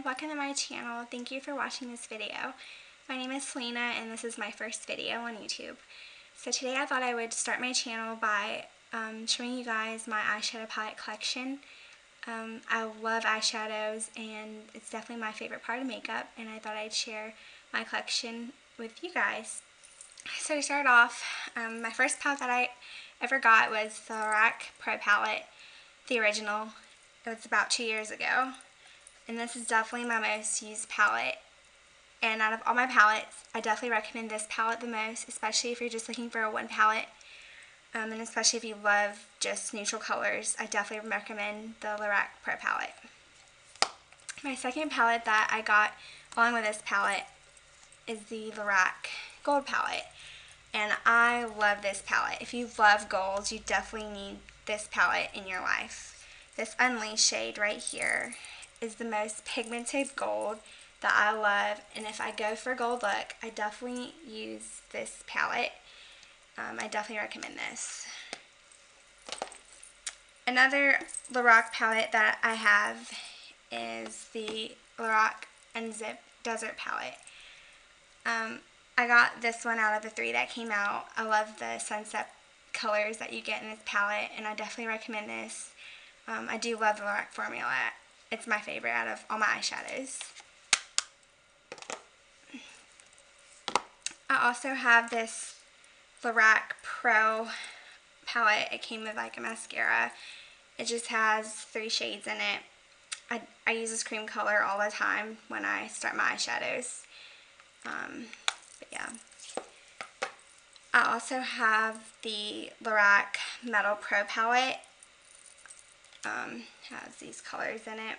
welcome to my channel. Thank you for watching this video. My name is Selena and this is my first video on YouTube. So today I thought I would start my channel by showing you guys my eyeshadow palette collection. I love eyeshadows and it's definitely my favorite part of makeup, and I thought I'd share my collection with you guys. So to start off, my first palette that I ever got was the Lorac Pro Palette, the original. It was about 2 years ago. And this is definitely my most used palette. And out of all my palettes, I definitely recommend this palette the most, especially if you're just looking for a one palette. And especially if you love just neutral colors, I definitely recommend the Lorac Pro Palette. My second palette that I got along with this palette is the Lorac Gold Palette. And I love this palette. If you love golds, you definitely need this palette in your life. This Unleashed shade right here is the most pigmented gold that I love, and if I go for a gold look, I definitely use this palette. I definitely recommend this. Another Lorac palette that I have is the Lorac Unzipped Desert Palette. I got this one out of the 3 that came out. I love the sunset colors that you get in this palette, and I definitely recommend this. I do love the Lorac formula. It's my favorite out of all my eyeshadows. I also have this Lorac Pro palette. It came with like a mascara. It just has 3 shades in it. I use this cream color all the time when I start my eyeshadows. But yeah. I also have the Lorac Metal Pro palette. Has these colors in it,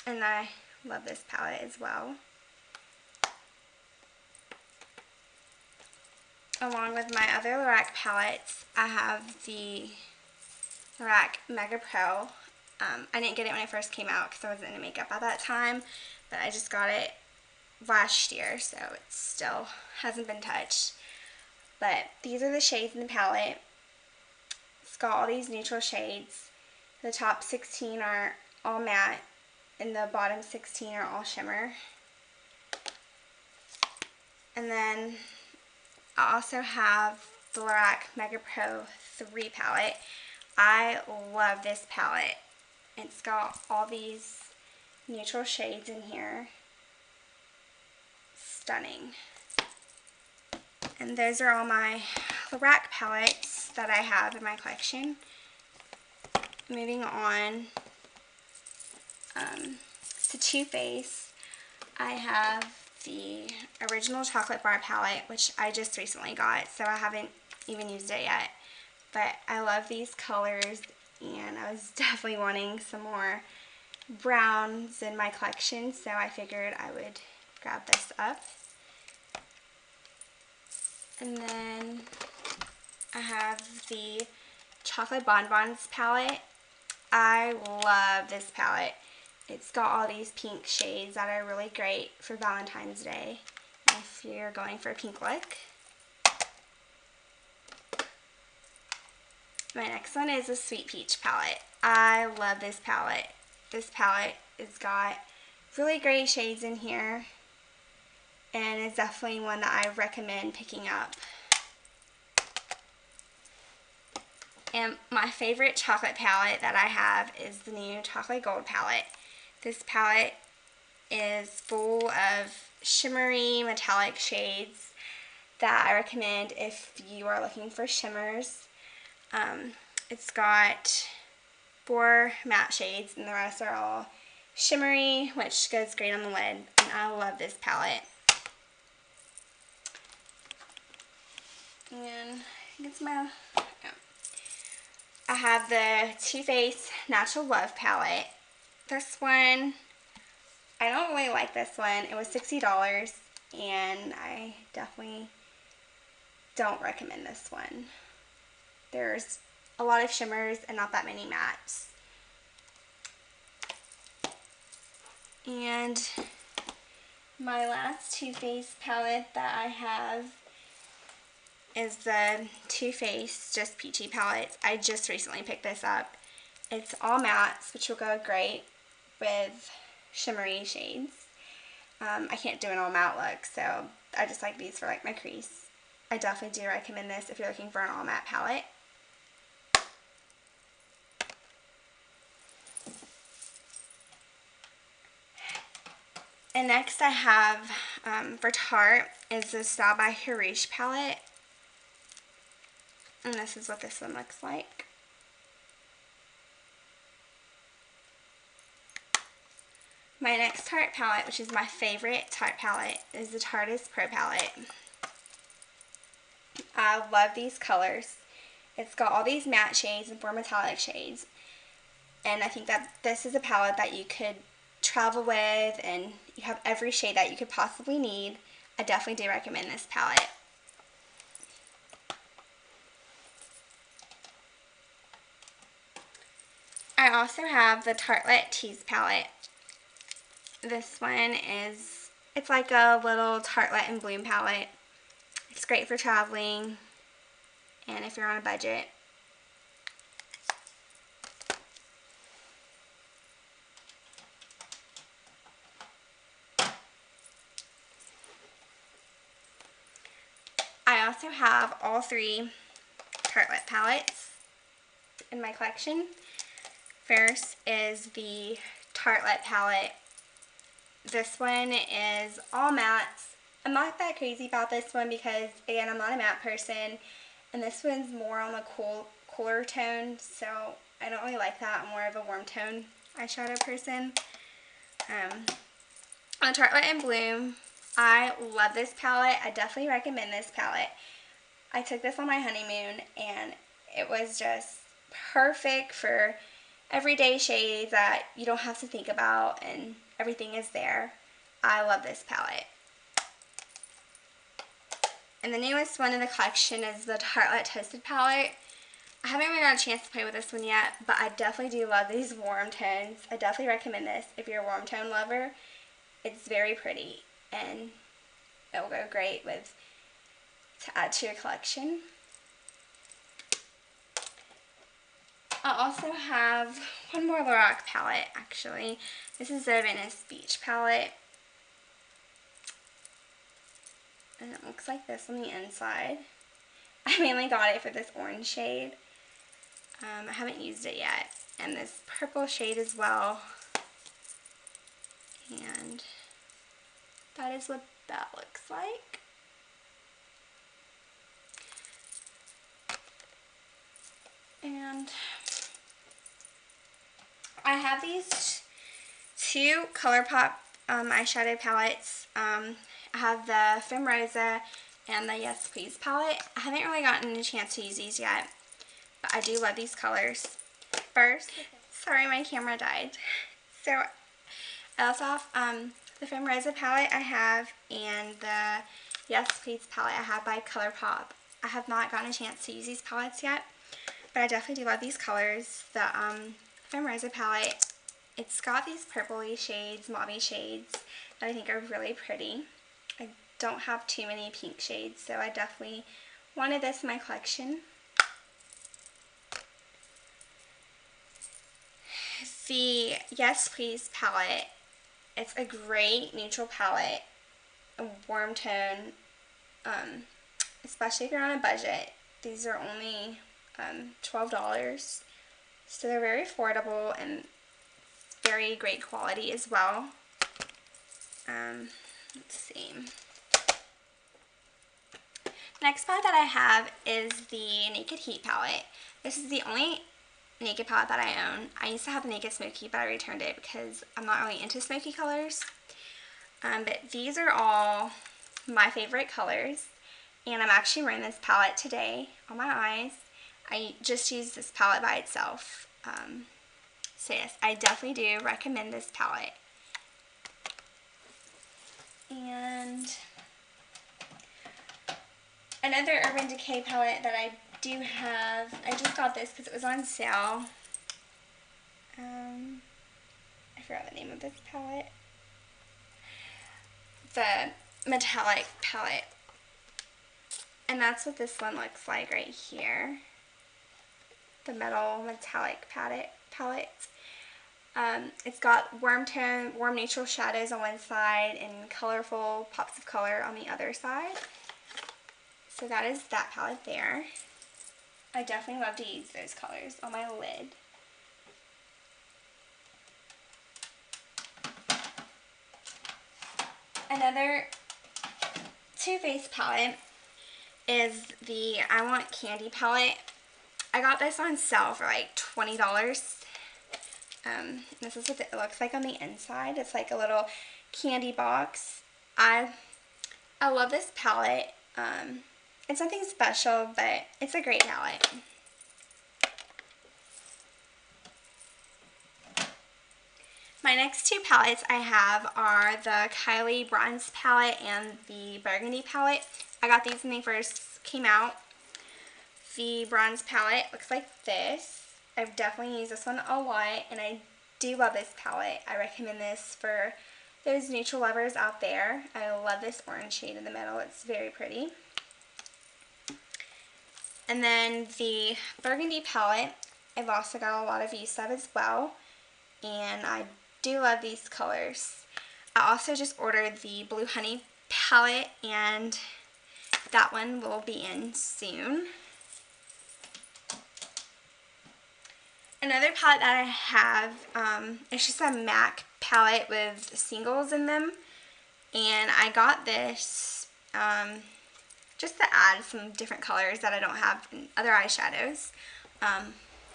and I love this palette as well. Along with my other Lorac palettes, I have the Lorac Mega Pro. I didn't get it when it first came out because I wasn't into makeup at that time, but I just got it last year, so it still hasn't been touched. But these are the shades in the palette. It's got all these neutral shades. The top 16 are all matte, and the bottom 16 are all shimmer. And then I also have the Lorac Mega Pro 3 palette. I love this palette. It's got all these neutral shades in here. Stunning. And those are all my Lorac palettes that I have in my collection. Moving on to Too Faced, I have the original chocolate bar palette, which I just recently got, so I haven't even used it yet. But I love these colors, and I was definitely wanting some more browns in my collection, so I figured I would grab this up. And then I have the Chocolate Bonbons palette. I love this palette. It's got all these pink shades that are really great for Valentine's Day if you're going for a pink look. My next one is the Sweet Peach palette. I love this palette. This palette has got really great shades in here, and it's definitely one that I recommend picking up. And my favorite chocolate palette that I have is the new Chocolate Gold palette. This palette is full of shimmery metallic shades that I recommend if you are looking for shimmers. It's got 4 matte shades, and the rest are all shimmery, which goes great on the lid, and I love this palette. And I think it's my... I have the Too Faced Natural Love palette. This one, I don't really like this one. It was $60, and I definitely don't recommend this one. There's a lot of shimmers and not that many mattes. And my last Too Faced palette that I have is the Too Faced Just Peachy palette. I just recently picked this up. It's all mattes, which will go great with shimmery shades. I can't do an all matte look, so I just like these for like my crease. I definitely do recommend this if you're looking for an all matte palette. And next I have, for Tarte, is the Style by Harish palette. And this is what this one looks like. My next Tarte palette, which is my favorite Tarte palette, is the Tarte Pro palette. I love these colors. It's got all these matte shades and 4 metallic shades. And I think that this is a palette that you could travel with, and you have every shade that you could possibly need. I definitely do recommend this palette. I also have the Tartelette Tease palette. This one is, it's like a little Tartelette and Bloom palette. It's great for traveling and if you're on a budget. I also have all 3 Tartelette palettes in my collection. First is the Tartelette palette. This one is all mattes. I'm not that crazy about this one because, again, I'm not a matte person, and this one's more on the cooler tone, so I don't really like that. I'm more of a warm tone eyeshadow person. On Tartelette and Bloom, I love this palette. I definitely recommend this palette. I took this on my honeymoon, and it was just perfect for everyday shades that you don't have to think about, and everything is there. I love this palette. And the newest one in the collection is the Tartelette Toasted palette. I haven't really got a chance to play with this one yet, but I definitely do love these warm tones. I definitely recommend this if you're a warm tone lover. It's very pretty, and it will go great to add to your collection. I also have one more Lorac palette, actually. This is the Venice Beach palette. And it looks like this on the inside. I mainly got it for this orange shade. I haven't used it yet. And this purple shade as well. And that is what that looks like. And I have these 2 ColourPop eyeshadow palettes. I have the Femme Rosa and the Yes Please palette. I haven't really gotten a chance to use these yet, but I do love these colors. First, sorry my camera died. So I also have the Femme Rosa palette I have, and the Yes Please palette I have by ColourPop. I have not gotten a chance to use these palettes yet, but I definitely do love these colors. The Femme Rosa palette, it's got these purpley shades, mauve shades that I think are really pretty. I don't have too many pink shades, so I definitely wanted this in my collection. The Yes Please palette, it's a great neutral palette, a warm tone, especially if you're on a budget. These are only $12, so they're very affordable and very great quality as well. Let's see. Next palette that I have is the Naked Heat palette. This is the only Naked palette that I own. I used to have the Naked Smoky, but I returned it because I'm not really into smoky colors. But these are all my favorite colors, and I'm actually wearing this palette today on my eyes. I just used this palette by itself. So yes, I definitely do recommend this palette. And another Urban Decay palette that I do have, I just got this because it was on sale. I forgot the name of this palette. The metallic palette. And that's what this one looks like right here. The metal metallic palette. It's got warm tone, warm neutral shadows on one side and colorful pops of color on the other side. So that is that palette there. I definitely love to use those colors on my lid. Another Too Faced palette is the I Want Candy palette. I got this on sale for like $20. This is what it looks like on the inside. It's like a little candy box. I love this palette. It's nothing special, but it's a great palette. My next two palettes I have are the Kylie Bronze palette and the Burgundy palette. I got these when they first came out. The Bronze palette looks like this. I've definitely used this one a lot, and I do love this palette. I recommend this for those neutral lovers out there. I love this orange shade in the middle. It's very pretty. And then the Burgundy palette, I've also got a lot of use of as well, and I do love these colors. I also just ordered the Blue Honey palette, and that one will be in soon. Another palette that I have, it's just a MAC palette with singles in them, and I got this just to add some different colors that I don't have in other eyeshadows. Well,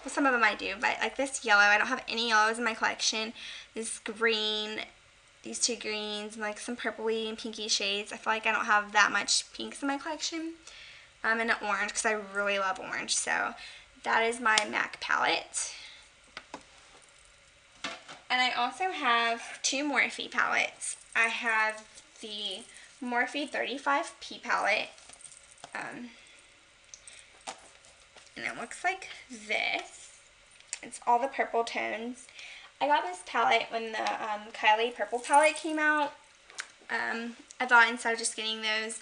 some of them I do, but like this yellow, I don't have any yellows in my collection. This green, these two greens, and like some purpley and pinky shades. I feel like I don't have that much pinks in my collection. And an orange, because I really love orange. So that is my MAC palette. And I also have two Morphe palettes. I have the Morphe 35P palette. And it looks like this. It's all the purple tones. I got this palette when the Kylie purple palette came out. I thought instead of just getting those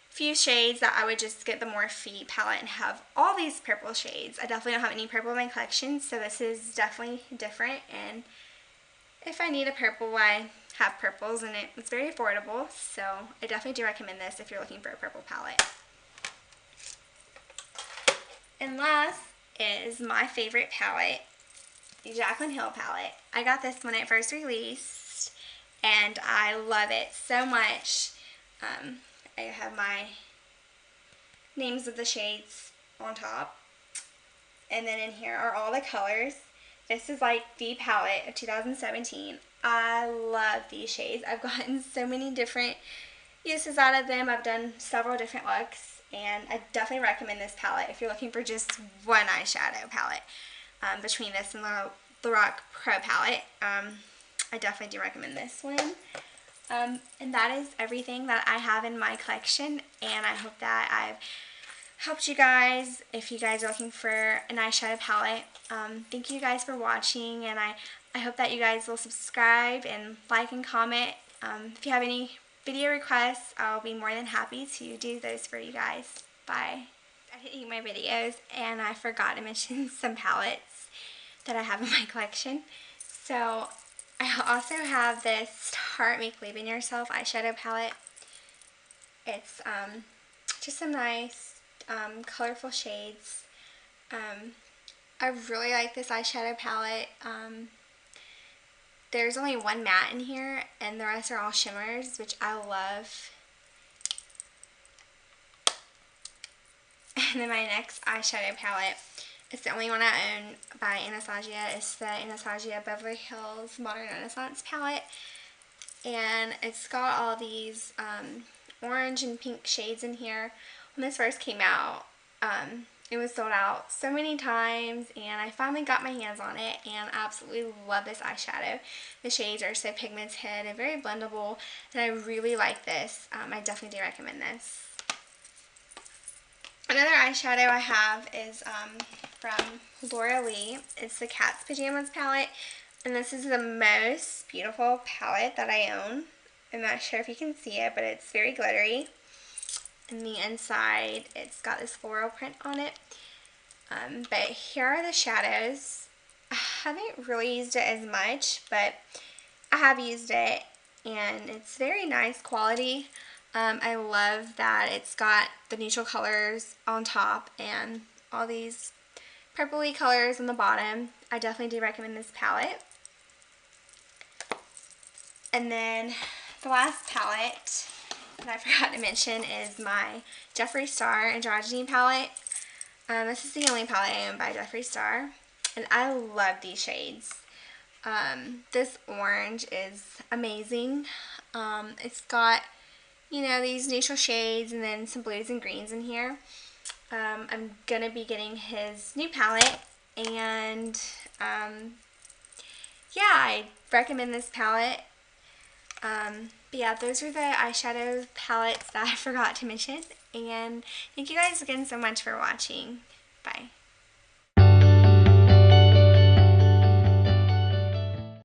few shades that I would just get the Morphe palette and have all these purple shades. I definitely don't have any purple in my collection, so this is definitely different. And if I need a purple, I have purples, and it's very affordable. So I definitely do recommend this if you're looking for a purple palette. And last is my favorite palette, the Jaclyn Hill palette. I got this when it first released, and I love it so much. I have my names of the shades on top, and then in here are all the colors. This is like the palette of 2017. I love these shades. I've gotten so many different uses out of them. I've done several different looks, and I definitely recommend this palette if you're looking for just one eyeshadow palette. Between this and the Lorac Pro palette, I definitely do recommend this one. And that is everything that I have in my collection, and I hope that I've helped you guys if you guys are looking for an eyeshadow palette. Thank you guys for watching, and I hope that you guys will subscribe and like and comment. If you have any video requests, I'll be more than happy to do those for you guys. Bye. I didn't eat my videos, and I forgot to mention some palettes that I have in my collection. So I also have this Tarte Make Believe in Yourself eyeshadow palette. It's just some nice colorful shades. I really like this eyeshadow palette. There's only one matte in here, and the rest are all shimmers, which I love. And then my next eyeshadow palette, it's the only one I own by Anastasia. It's the Anastasia Beverly Hills Modern Renaissance palette. And it's got all these orange and pink shades in here. When this first came out, it was sold out so many times, and I finally got my hands on it, and I absolutely love this eyeshadow. The shades are so pigmented and very blendable, and I really like this. I definitely do recommend this. Another eyeshadow I have is from Laura Lee. It's the Cat's Pajamas palette, and this is the most beautiful palette that I own. I'm not sure if you can see it, but it's very glittery. In the inside, it's got this floral print on it. But here are the shadows. haven't really used it as much, but I have used it and it's very nice quality. I love that it's got the neutral colors on top and all these purpley colors on the bottom. I definitely do recommend this palette. And then the last palette that I forgot to mention is my Jeffree Star Androgyny palette. This is the only palette I own by Jeffree Star, and I love these shades. This orange is amazing. It's got, you know, these neutral shades and then some blues and greens in here. I'm gonna be getting his new palette, and yeah, I recommend this palette. But yeah, those are the eyeshadow palettes that I forgot to mention, and thank you guys again so much for watching. Bye.